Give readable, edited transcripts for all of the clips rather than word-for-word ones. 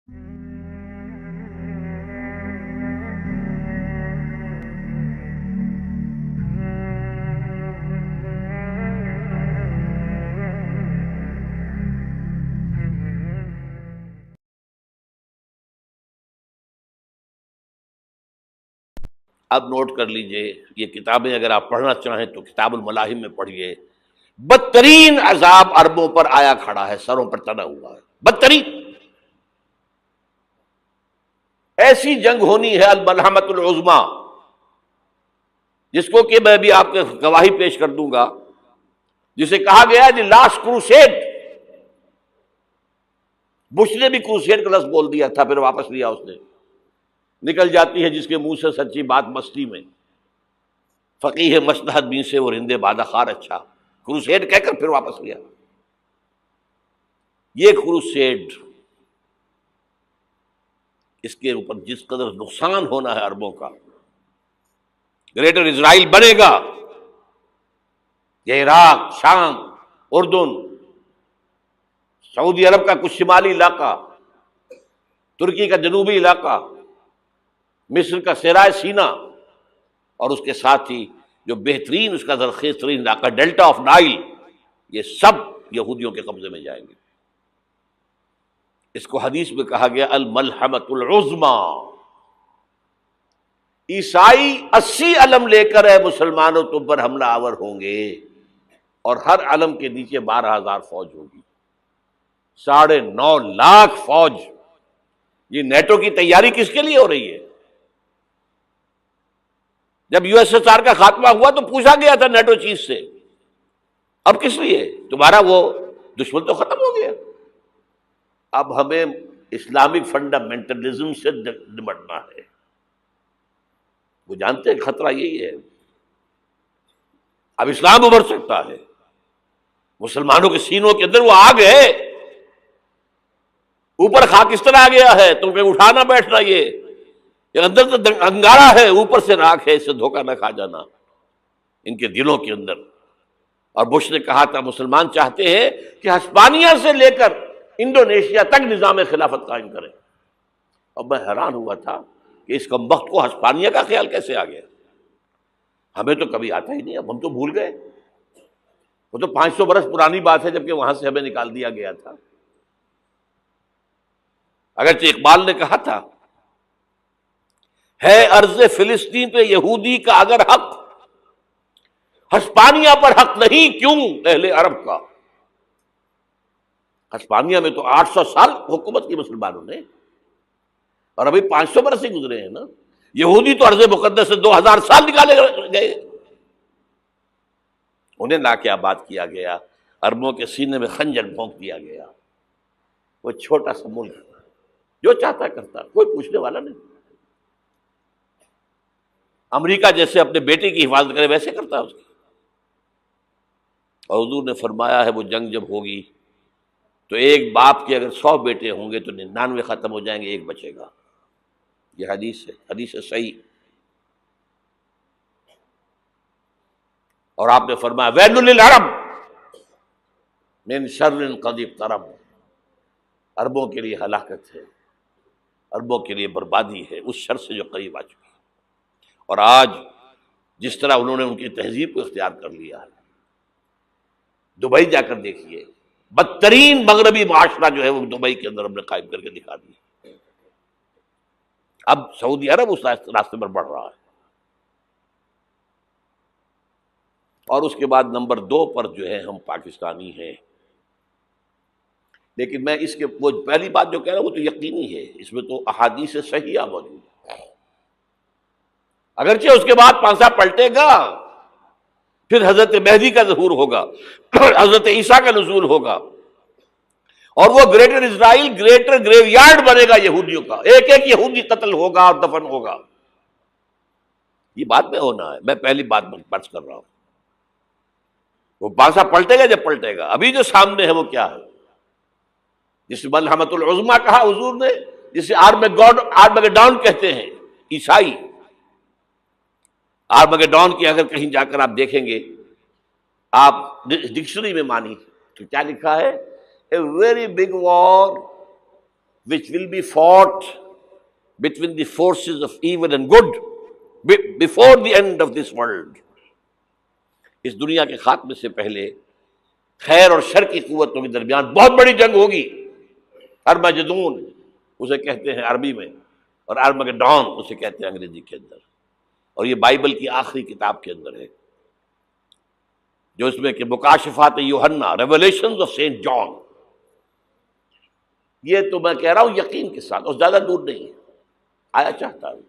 اب نوٹ کر لیجئے، یہ کتابیں اگر آپ پڑھنا چاہیں تو کتاب الملاحم میں پڑھیے. بدترین عذاب عربوں پر آیا کھڑا ہے، سروں پر تنا ہوا ہے، بدترین. ایسی جنگ ہونی ہے الملحمۃ العظما، جس کو کہ میں بھی آپ کے گواہی پیش کر دوں گا، جسے کہا گیا ہے لاسٹ کروسیڈ. بش نے بھی کروسیڈ کا لفظ بول دیا تھا، پھر واپس لیا اس نے. نکل جاتی ہے جس کے منہ سے سچی بات مستی میں. فقیہ مصلحت بین سے وہ رندے بادہ خار اچھا، کروسیڈ کہہ کر پھر واپس لیا. یہ کروسیڈ، اس کے اوپر جس قدر نقصان ہونا ہے عربوں کا. گریٹر اسرائیل بنے گا، یہ عراق، شام، اردن، سعودی عرب کا کچھ شمالی علاقہ، ترکی کا جنوبی علاقہ، مصر کا صحرائے سینا، اور اس کے ساتھ ہی جو بہترین اس کا زرخیز ترین علاقہ ڈیلٹا آف نائل، یہ سب یہودیوں کے قبضے میں جائیں گے. اس کو حدیث میں کہا گیا الملحمۃ العظما. عیسائی 80 علم لے کر اے مسلمانوں تم پر حملہ آور ہوں گے، اور ہر علم کے نیچے 12,000 فوج ہوگی، 9.5 لاکھ فوج. یہ نیٹو کی تیاری کس کے لیے ہو رہی ہے؟ جب یو ایس ایس آر کا خاتمہ ہوا تو پوچھا گیا تھا نیٹو چیف سے، اب کس لیے؟ تمہارا وہ دشمن تو ختم ہو گیا، اب ہمیں اسلامک فنڈامنٹلزم سے نمٹنا ہے. وہ جانتے ہیں خطرہ یہی ہے، اب اسلام ابھر سکتا ہے. مسلمانوں کے سینوں کے اندر وہ آگ ہے، اوپر خاکستر آ گیا ہے، تم پہ اٹھانا بیٹھنا، یہ اندر تو انگارہ ہے، اوپر سے راکھ ہے، اس سے دھوکہ نہ کھا جانا ان کے دلوں کے اندر. اور بش نے کہا تھا مسلمان چاہتے ہیں کہ ہسپانیہ سے لے کر انڈونیشیا تک نظام خلافت قائم کریں. اور میں حیران ہوا تھا کہ اس کمبخت کو ہسپانیہ کا خیال کیسے آ گیا. ہمیں تو کبھی آتا ہی نہیں، اب ہم تو بھول گئے. وہ تو 500 برس پرانی بات ہے، جبکہ وہاں سے ہمیں نکال دیا گیا تھا. اگرچہ اقبال نے کہا تھا ہے ارض فلسطین پہ یہودی کا اگر حق، ہسپانیہ پر حق نہیں کیوں اہل عرب کا. ہسپانیہ میں تو 800 سال حکومت کی مسلمانوں نے، اور ابھی 500 برس ہی گزرے ہیں نا. یہودی تو ارض مقدس سے 2000 سال نکالے گئے. انہیں لا کے آباد کیا گیا، عربوں کے سینے میں خنجر بھونک دیا گیا. وہ چھوٹا سا ملک جو چاہتا کرتا، کوئی پوچھنے والا نہیں. امریکہ جیسے اپنے بیٹے کی حفاظت کرے ویسے کرتا اس کی. اور حضور نے فرمایا ہے وہ جنگ جب ہوگی تو ایک باپ کے اگر 100 بیٹے ہوں گے تو 99 ختم ہو جائیں گے، ایک بچے گا. یہ حدیث ہے، حدیث ہے صحیح. اور آپ نے فرمایا ویل للعرب من شر قد اقترب، عربوں کے لیے ہلاکت ہے، عربوں کے لیے بربادی ہے اس شر سے جو قریب آ چکی ہے. اور آج جس طرح انہوں نے ان کی تہذیب کو اختیار کر لیا ہے، دبئی جا کر دیکھیے، بدترین مغربی معاشرہ جو ہے وہ دبئی کے اندر ہم نے قائم کر کے دکھا دیا. اب سعودی عرب اس راستے پر بڑھ رہا ہے. اور اس کے بعد نمبر 2 پر جو ہے ہم پاکستانی ہیں. لیکن میں اس کے وہ پہلی بات جو کہہ رہا ہوں وہ تو یقینی ہے، اس میں تو احادیث صحیحہ موجود ہے. اگرچہ اس کے بعد پانسا پلٹے گا، پھر حضرت مہدی کا ظہور ہوگا، حضرت عیسیٰ کا نزول ہوگا، اور وہ گریٹر اسرائیل گریٹر گریو یارڈ بنے گا یہودیوں کا. ایک ایک یہودی قتل ہوگا اور دفن ہوگا. یہ بات میں ہونا ہے، میں پہلی بات برس کر رہا ہوں. وہ پانسا پلٹے گا جب پلٹے گا. ابھی جو سامنے ہے وہ کیا ہے؟ جس ملحمۃ العظما کہا حضور نے، جسے آرمگیڈون کہتے ہیں عیسائی. آرمگیڈون کی اگر کہیں جا کر آپ دیکھیں گے، آپ ڈکشنری میں مانی تو کیا لکھا ہے؟ A very big war which will be fought between the forces of evil and good before the end of this world. اس دنیا کے خاتمے سے پہلے خیر اور شر کی قوتوں کے درمیان بہت بڑی جنگ ہوگی. ارمجدون اسے کہتے ہیں عربی میں، اور ارمگڈون اسے کہتے ہیں انگریزی کے اندر. اور یہ بائبل کی آخری کتاب کے اندر ہے، جو اس میں کہ مکاشفات یوحنا، ریولیشنز آف سینٹ جان. یہ تو میں کہہ رہا ہوں یقین کے ساتھ، اور زیادہ دور نہیں ہے، آیا چاہتا ہوں.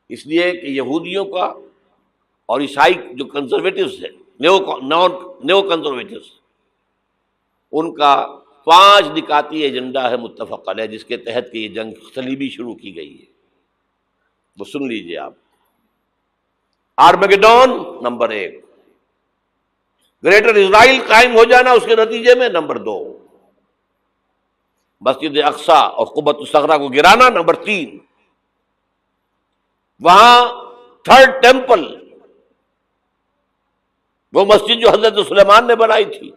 اس لیے کہ یہودیوں کا اور عیسائی جو کنزرویٹوز ہیں، نیو کنزرویٹوز، ان کا 5 نکاتی ایجنڈا ہے متفق علیہ، جس کے تحت کہ یہ جنگ صلیبی شروع کی گئی ہے. وہ سن لیجئے آپ. آرمیگیڈون نمبر 1، گریٹر اسرائیل قائم ہو جانا اس کے نتیجے میں نمبر 2، مسجد اقصی اور قبۃ الصغریٰ کو گرانا نمبر 3، وہاں 3rd ٹیمپل، وہ مسجد جو حضرت سلیمان نے بنائی تھی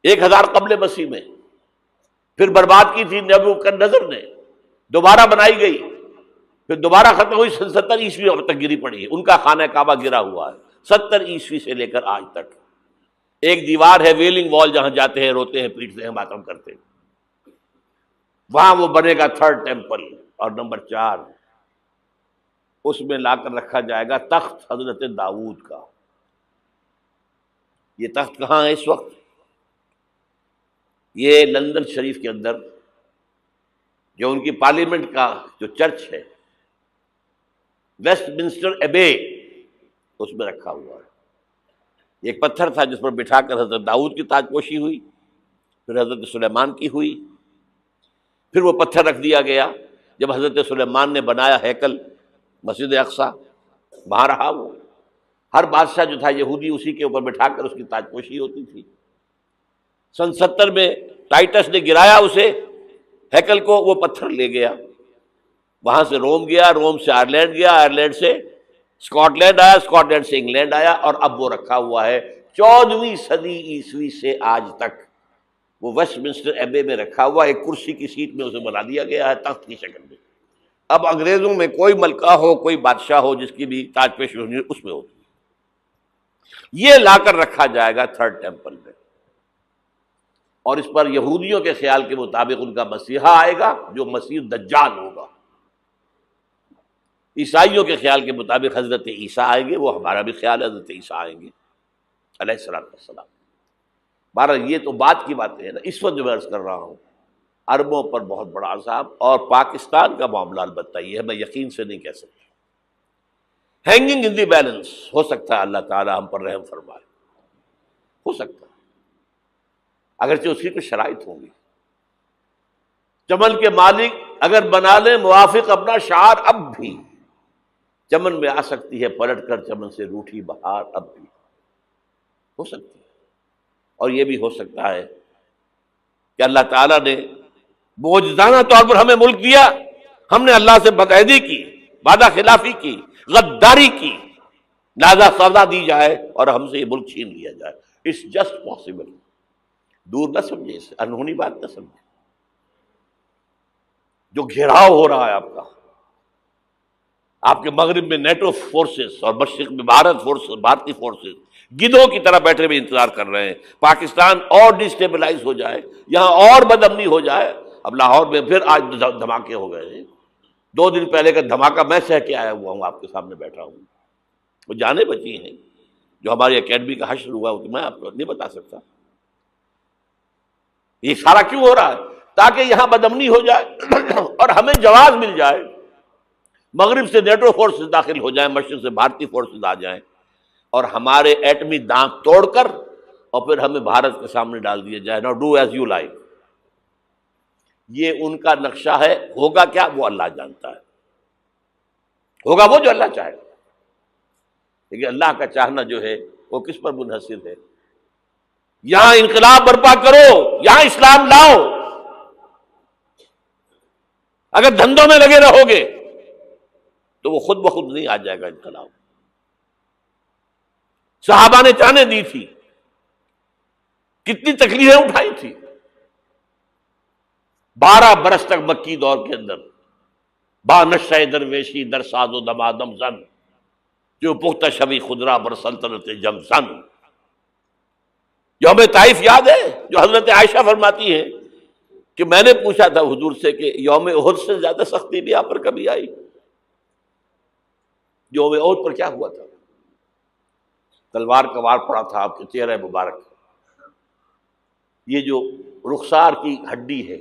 1000 قبل مسیح میں، پھر برباد کی تھی نبوکدنضر نے، دوبارہ بنائی گئی، پھر دوبارہ ختم ہوئی 70 عیسوی تک گری پڑی ہے. ان کا خانہ کعبہ گرا ہوا ہے 70 عیسوی سے لے کر آج تک. ایک دیوار ہے ویلنگ وال، جہاں جاتے ہیں، روتے ہیں، پیٹتے ہیں، ماتم کرتے ہیں، وہاں وہ بنے گا 3rd ٹیمپل. اور نمبر 4، اس میں لا کر رکھا جائے گا تخت حضرت داؤد کا. یہ تخت کہاں ہے اس وقت؟ یہ لندن شریف کے اندر، جو ان کی پارلیمنٹ کا جو چرچ ہے، ویسٹ منسٹر ایبے، اس میں رکھا ہوا ہے. ایک پتھر تھا جس پر بٹھا کر حضرت داؤد کی تاج پوشی ہوئی، پھر حضرت سلیمان کی ہوئی، پھر وہ پتھر رکھ دیا گیا جب حضرت سلیمان نے بنایا ہیکل مسجد اقصی، وہاں رہا وہ. ہر بادشاہ جو تھا یہودی اسی کے اوپر بٹھا کر اس کی تاج پوشی ہوتی تھی. سن 70 میں ٹائٹس نے گرایا اسے، ہیکل کو، وہ پتھر لے گیا، وہاں سے روم گیا، روم سے آئرلینڈ گیا، آئرلینڈ سے اسکاٹ لینڈ آیا، اسکاٹ لینڈ سے انگلینڈ آیا، اور اب وہ رکھا ہوا ہے 14ویں صدی عیسوی سے آج تک. وہ ویسٹ منسٹر ایبے میں رکھا ہوا، ایک کرسی کی سیٹ میں اسے بنا دیا گیا ہے تخت کی شکل میں. اب انگریزوں میں کوئی ملکہ ہو، کوئی بادشاہ ہو جس کی بھی تاج پوشی ہونی اس میں ہوتی. یہ لا کر رکھا جائے گا 3rd ٹیمپل میں، اور اس پر یہودیوں کے خیال کے مطابق ان کا مسیحا آئے گا جو مسیح دجال ہوگا. عیسائیوں کے خیال کے مطابق حضرت عیسیٰ آئیں گے، وہ ہمارا بھی خیال ہے حضرت عیسیٰ آئیں گے علیہ السلام. بہرحال یہ تو بات کی باتیں ہیں نا. اس وقت جو میں عرض کر رہا ہوں، عربوں پر بہت بڑا عذاب، اور پاکستان کا معاملہ البتہ یہ ہے، میں یقین سے نہیں کہہ سکتا. ہینگنگ ان دی بیلنس، ہو سکتا ہے اللہ تعالی ہم پر رحم فرمائے، ہو سکتا ہے، اگرچہ اس کی کچھ شرائط ہوں گی. چمن کے مالک اگر بنا لیں موافق اپنا شعار، اب بھی چمن میں آ سکتی ہے پلٹ کر چمن سے روٹھی بہار، اب بھی ہو سکتی ہے. اور یہ بھی ہو سکتا ہے کہ اللہ تعالیٰ نے معجزانہ طور پر ہمیں ملک دیا، ہم نے اللہ سے بدعہدی کی، وعدہ خلافی کی، غداری کی، لہذا سزا دی جائے اور ہم سے یہ ملک چھین لیا جائے. It's just possible. دور نہ سمجھے اسے، انہونی بات نہ سمجھے. جو گھیراؤ ہو رہا ہے آپ کا، آپ کے مغرب میں نیٹو فورسز اور مشرق میں بھارتی فورسز گدھوں کی طرح بیٹھے ہوئے انتظار کر رہے ہیں پاکستان اور ڈسٹیبلائز ہو جائے، یہاں اور بدامنی ہو جائے. اب لاہور میں پھر آج دھماکے ہو گئے ہیں. 2 دن پہلے کا دھماکہ میں سہ کے آیا ہوا ہوں، آپ کے سامنے بیٹھا ہوں. وہ جانیں بچی ہیں، جو ہماری اکیڈمی کا حشر ہوا وہ میں آپ کو نہیں بتا سکتا. یہ سارا کیوں ہو رہا ہے؟ تاکہ یہاں بدامنی ہو جائے اور ہمیں جواز مل جائے. مغرب سے نیٹو فورسز داخل ہو جائیں، مشرق سے بھارتی فورسز آ جائیں، اور ہمارے ایٹمی دانت توڑ کر اور پھر ہمیں بھارت کے سامنے ڈال دیا جائے. نو ڈو ایز یو لائک. یہ ان کا نقشہ ہے. ہوگا کیا وہ اللہ جانتا ہے، ہوگا وہ جو اللہ چاہے. لیکن اللہ کا چاہنا جو ہے وہ کس پر منحصر ہے؟ یہاں انقلاب برپا کرو، یہاں اسلام لاؤ. اگر دھندوں میں لگے رہو گے تو وہ خود بخود نہیں آ جائے گا انقلاب. صحابہ نے جانیں دی تھی، کتنی تکلیفیں اٹھائی تھی، 12 برس تک مکی دور کے اندر با نشہ درویشی در ساز و دمادم زن، جو پختہ شبی خدرا بر سلطنت جم زن۔ یوم طائف یاد ہے جو حضرت عائشہ فرماتی ہیں کہ میں نے پوچھا تھا حضور سے کہ یوم احد سے زیادہ سختی بھی آپ پر کبھی آئی؟ یوم احد پر کیا ہوا تھا؟ تلوار کا وار پڑا تھا آپ کے چہرہ مبارک، یہ جو رخسار کی ہڈی ہے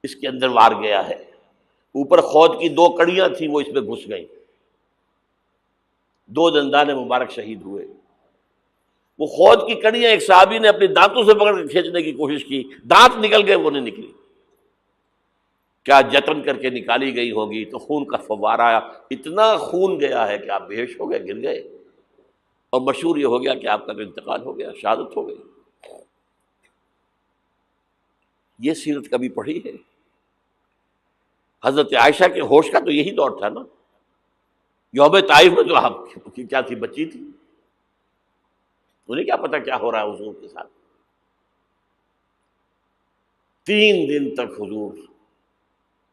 اس کے اندر وار گیا ہے، اوپر خود کی 2 کڑیاں تھیں وہ اس میں گھس گئیں، 2 دندان مبارک شہید ہوئے۔ وہ خود کی کڑیاں ایک صحابی نے اپنے دانتوں سے پکڑ کے کھینچنے کی کوشش کی، دانت نکل گئے، وہ نہیں نکلی، کیا جتن کر کے نکالی گئی ہوگی تو خون کا فوارہ آیا، اتنا خون گیا ہے کہ آپ بے ہوش ہو گئے، گر گئے، اور مشہور یہ ہو گیا کہ آپ کا انتقال ہو گیا، شہادت ہو گئی۔ یہ سیرت کبھی پڑھی ہے؟ حضرت عائشہ کے ہوش کا تو یہی دور تھا نا، یوم طائف میں جو آپ کیا تھی، بچی تھی، انہیں کیا پتا کیا ہو رہا ہے حضور کے ساتھ۔ 3 دن تک حضور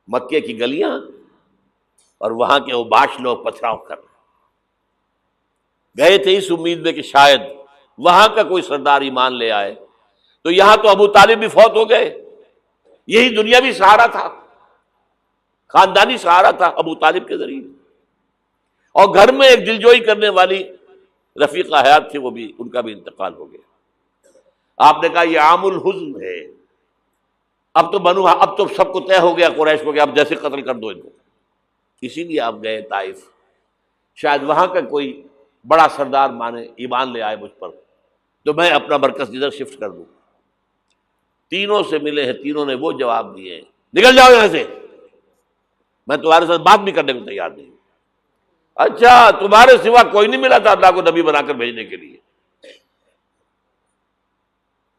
مکے کی گلیاں اور وہاں کے اوباش لوگ پتھراؤ کر گئے تھے اس امید میں کہ شاید وہاں کا کوئی سردار ایمان لے آئے، تو یہاں تو ابو طالب بھی فوت ہو گئے، یہی دنیاوی سہارا تھا، خاندانی سہارا تھا ابو طالب کے ذریعے، اور گھر میں ایک دلجوئی کرنے والی رفیقہ حیات تھی، وہ بھی، ان کا بھی انتقال ہو گیا۔ آپ نے کہا یہ عام الحزن ہے، اب تو سب کو طے ہو گیا قریش کو کہ اب جیسے قتل کر دو ان کو، اسی لیے آپ گئے طائف، شاید وہاں کا کوئی بڑا سردار مانے ایمان لے آئے مجھ پر تو میں اپنا مرکز ادھر شفٹ کر دوں۔ تینوں سے ملے ہیں، تینوں نے وہ جواب دیے ہیں، نکل جاؤ یہاں سے، میں تمہارے ساتھ بات بھی کرنے کو تیار نہیں۔ اچھا، تمہارے سوا کوئی نہیں ملا تھا اللہ کو نبی بنا کر بھیجنے کے لیے؟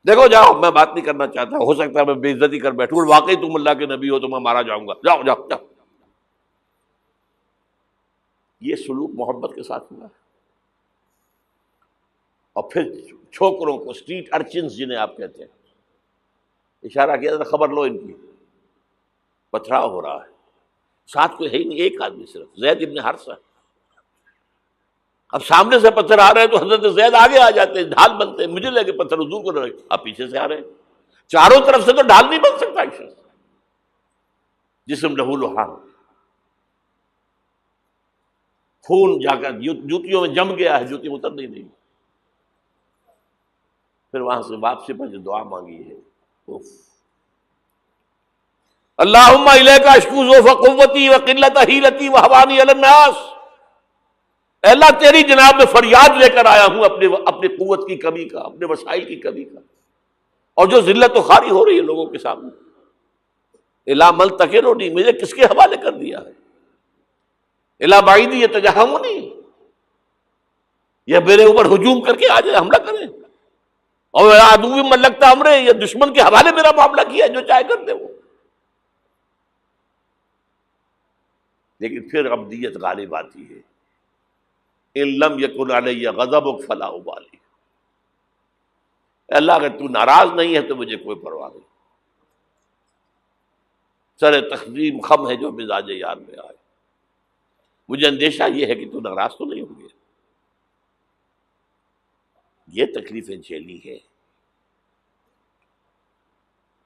دیکھو جاؤ، میں بات نہیں کرنا چاہتا، ہو سکتا ہے میں بے عزتی کر بیٹھوں، واقعی تم اللہ کے نبی ہو تو میں مارا جاؤں گا، جاؤ جاؤ جاؤ۔ یہ سلوک محبت کے ساتھ ہوا ہے۔ اور پھر چھوکروں کو، اسٹریٹ ارچنز جنہیں آپ کہتے ہیں، اشارہ کیا تھا، خبر لو ان کی، پتھراؤ ہو رہا ہے، ساتھ کوئی ہے ہی نہیں، ایک آدمی صرف، زید ابن حارثہ۔ اب سامنے سے پتھر آ رہے ہیں تو حضرت زید آگے آ جاتے ہیں، ڈھال بنتے ہیں، مجھے لگے پتھر حضور کو لگے، آپ پیچھے سے آ رہے ہیں، چاروں طرف سے تو ڈھال نہیں بن سکتا ایک شخص، جسم لہو لہان، خون جا کر جوتیوں میں جم گیا ہے، جوتی اتر نہیں۔ پھر وہاں سے واپسی پر جو دعا مانگی ہے، اللہم الیک اشکو ضعف قوتی وقلت حیلتی وہوانی علی الناس، اے اللہ تیری جناب میں فریاد لے کر آیا ہوں اپنی قوت کی کمی کا، اپنے وسائل کی کمی کا، اور جو ذلت و خواری ہو رہی ہے لوگوں کے سامنے، الا من تکلنی، مجھے کس کے حوالے کر دیا ہے، الا بعیدی یتجہمنی، یہ میرے اوپر ہجوم کر کے آ جائے، حملہ کرے، اور عدو من لگتا امرے، یہ دشمن کے حوالے میرا معاملہ کیا، جو چاہے کر دے وہ۔ لیکن پھر عبدیت غالب آتی ہے، ان لم یکن علی غضبک فلا ابالی، اللہ اگر تو ناراض نہیں ہے تو مجھے کوئی پرواہ نہیں، سر تقسیم خم ہے جو مزاج یار میں آئے، مجھے اندیشہ یہ ہے کہ تو ناراض تو نہیں ہوگی۔ یہ تکلیفیں جھیلی ہے،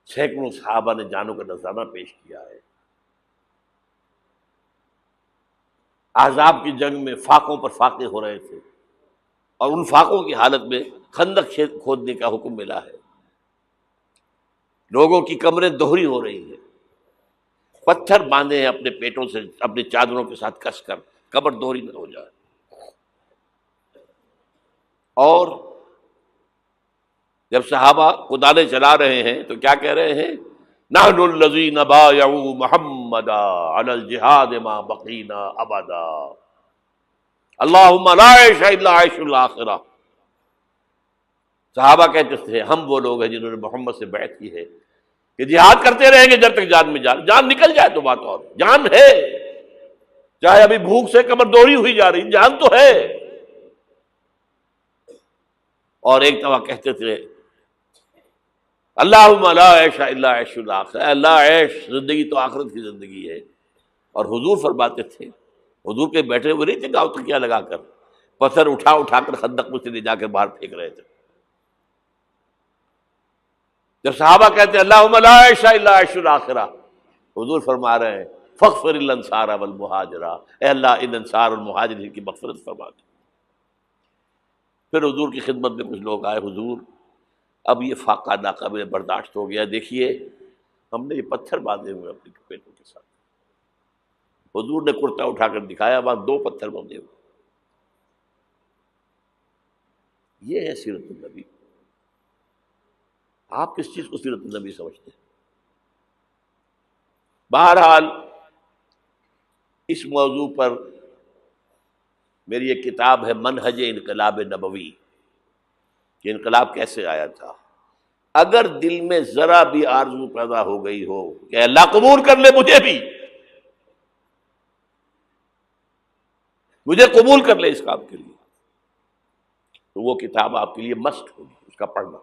سینکڑوں صحابہ نے جانوں کا نذرانہ پیش کیا ہے، احزاب کی جنگ میں فاقوں پر فاقے ہو رہے تھے، اور ان فاقوں کی حالت میں خندق کھودنے کا حکم ملا ہے، لوگوں کی کمریں دوہری ہو رہی ہیں، پتھر باندھے ہیں اپنے پیٹوں سے، اپنی چادروں کے ساتھ کس کر، کمر دوہری نہ ہو جائے۔ اور جب صحابہ کدالیں چلا رہے ہیں تو کیا کہہ رہے ہیں؟ نحن الذین بایعوا محمدا علی الجہاد ما بقینا ابدا، اللہم لا عیش الا عیش الاخرہ۔ صحابہ کہتے تھے ہم وہ لوگ ہیں جنہوں نے محمد سے بیعت کی ہے کہ جہاد کرتے رہیں گے جب تک جان میں جان نکل جائے تو بات اور، جان ہے، چاہے ابھی بھوک سے کمر دوہری ہوئی جا رہی، جان تو ہے۔ اور ایک دفعہ کہتے تھے اللہم لا عیش الا عیش الاخرہ، اے اللہ عیش زندگی تو آخرت کی زندگی ہے۔ اور حضور فرماتے تھے، حضور کے بیٹھے ہوئے نہیں تھے گاؤں تکیہ لگا کر، پتھر اٹھا اٹھا کر خندق میں سے لے جا کے باہر پھینک رہے تھے۔ جب صحابہ کہتے ہیں اللہم لا عیش الا عیش الاخرہ، حضور فرما رہے ہیں فاغفر الانصار والمہاجرہ، اے اللہ ان انصار اور مہاجرین کی مغفرت فرما دے۔ پھر حضور کی خدمت میں کچھ لوگ آئے، حضور اب یہ فاقہ ناقابل برداشت ہو گیا، دیکھیے ہم نے یہ پتھر باندھے ہوئے اپنی پیٹوں کے ساتھ۔ حضور نے کرتا اٹھا کر دکھایا، وہاں 2 پتھر باندھے ہوئے۔ یہ ہے سیرت النبی۔ آپ کس چیز کو سیرت النبی سمجھتے ہیں؟ بہرحال اس موضوع پر میری ایک کتاب ہے منہج انقلاب نبوی، کہ انقلاب کیسے آیا تھا۔ اگر دل میں ذرا بھی آرزو پیدا ہو گئی ہو کہ اللہ قبول کر لے مجھے بھی، مجھے قبول کر لے اس کام کے لیے، تو وہ کتاب آپ کے لیے مسٹ ہوگی، اس کا پڑھنا۔